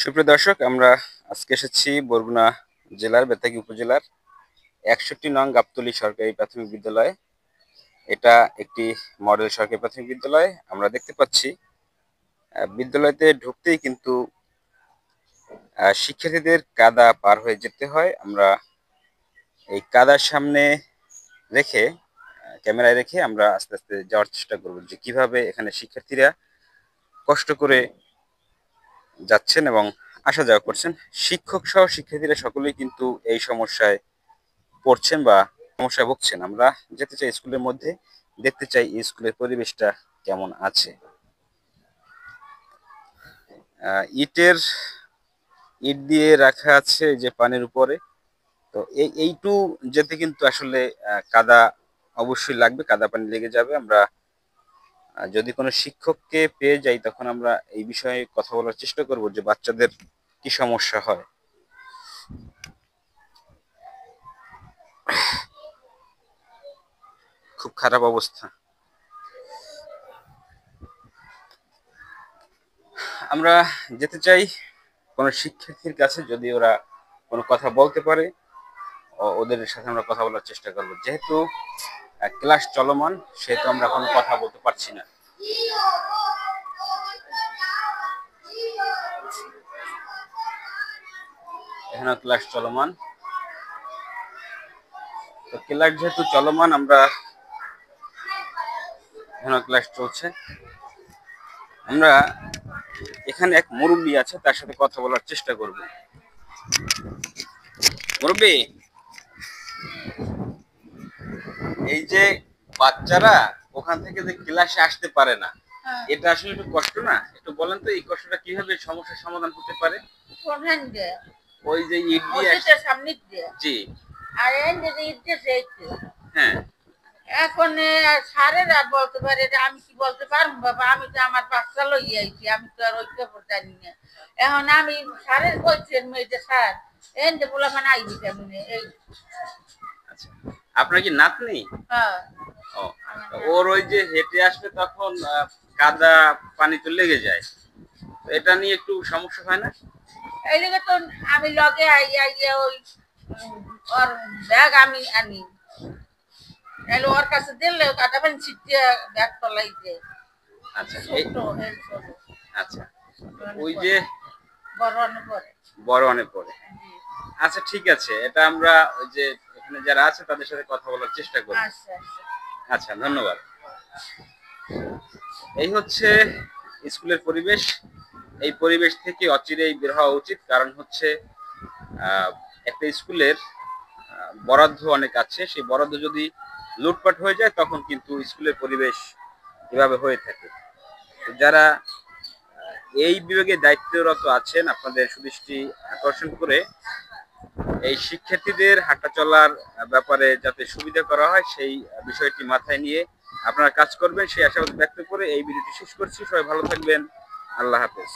সুপ্রিয় দর্শক, আমরা আজকে এসেছি বরগুনা জেলার বেতাগী উপজেলার ৬১ নং গাবতলী সরকারি প্রাথমিক বিদ্যালয়। এটা একটি মডেল সরকারি প্রাথমিক বিদ্যালয়। আমরা দেখতে পাচ্ছি বিদ্যালয়তে ঢুকতেই কিন্তু শিক্ষার্থীদের কাদা পার হয়ে যেতে হয়। আমরা এই কাদার সামনে রেখে ক্যামেরায় রেখে আমরা আস্তে আস্তে যাওয়ার চেষ্টা করব যে কিভাবে এখানে শিক্ষার্থীরা কষ্ট করে যাচ্ছেন এবং আসা যাওয়া করছেন। শিক্ষক সহ শিক্ষার্থীরা সকলেই কিন্তু এই সমস্যায় পড়ছেন বা সমস্যায় ভুগছেন। আমরা যেতে চাই স্কুলের মধ্যে, দেখতে চাই এই স্কুলের পরিবেশটা কেমন আছে। ইটের ইট দিয়ে রাখা আছে যে পানির উপরে। তো এইটু যেতে কিন্তু আসলে কাদা অবশ্যই লাগবে, কাদা পানি লেগে যাবে। আমরা যদি কোনো শিক্ষককে পেয়ে যাই তখন আমরা এই বিষয়ে কথা বলার চেষ্টা করব যে বাচ্চাদের কি সমস্যা হয়। খুব খারাপ অবস্থা। আমরা যেতে চাই কোনো শিক্ষার্থীর কাছে, যদি ওরা কোনো কথা বলতে পারে ওদের সাথে আমরা কথা বলার চেষ্টা করব। যেহেতু ক্লাস চলমান, সেহেতু আমরা কোনো কথা বলতে পারছি না। এখানে ক্লাস চলমান, তো ক্লাস যেহেতু চলমান, আমরা এখানে ক্লাস চলছে। আমরা এখানে এক মুরব্বী আছে, তার সাথে কথা বলার চেষ্টা করব। মুরব্বী, এই যে বাচ্চারা ওখান থেকে যে ক্লাসে আসতে পারে না, এটা আসলে একটু কষ্ট না? একটু বলেন তো এই কষ্টটা কিভাবে সমস্যার সমাধান হতে পারে? ওই যে ইট দিয়ে সামনে দিয়ে, জি, আর ইট দিয়ে, হ্যাঁ। এখন স্যারেরা বলতে পারে, আমি কি বলতে পারবো বাবা, আমি তো আমার বাচ্চা লই আইছি, আমি তো আর ওই খবর জানি না। এখন আমি স্যারের বলছেন মেয়েটা স্যার এনতে বলে মানে আইবি কেমনে এই। আচ্ছা, আপনার কি নাতনি? হ্যাঁ। ও, ওর ওই যে হেঁটে আসবে তখন কাদা পানি তো লেগে যায়, এটা নিয়ে একটু সমস্যা হয় না? এই লেগে তো আমি লগে আইয়া ইয়া ওই ওর ব্যাগ আমি আনি, তাহলে ওর কাছে দিলে কাটা পানি ছিটিয়ে ব্যাগ তলাই দেয়। আচ্ছা, আচ্ছা, ওই ওই যে বড় অনেক পরে, বড় অনেক পরে। আচ্ছা, ঠিক আছে, এটা আমরা ওই যে এখানে যারা আছে তাদের সাথে কথা বলার চেষ্টা করব। আচ্ছা আচ্ছা, আচ্ছা, ধন্যবাদ। এই হচ্ছে স্কুলের পরিবেশ। এই পরিবেশ থেকে অচিরেই বের হওয়া উচিত, কারণ হচ্ছে একটা স্কুলের বরাদ্দ অনেক আছে, সেই বরাদ্দ যদি লুটপাট হয়ে যায় তখন কিন্তু স্কুলের পরিবেশ এভাবে হয়ে থাকে। যারা এই বিভাগে দায়িত্বরত আছেন, আপনাদের সুদৃষ্টি আকর্ষণ করে এই শিক্ষার্থীদের হাঁটা চলার ব্যাপারে যাতে সুবিধা করা হয় সেই বিষয়টি মাথায় নিয়ে আপনারা কাজ করবেন, সেই আশাবাদ ব্যক্ত করে এই ভিডিওটি শেষ করছি। সবাই ভালো থাকবেন। আল্লাহ হাফেজ।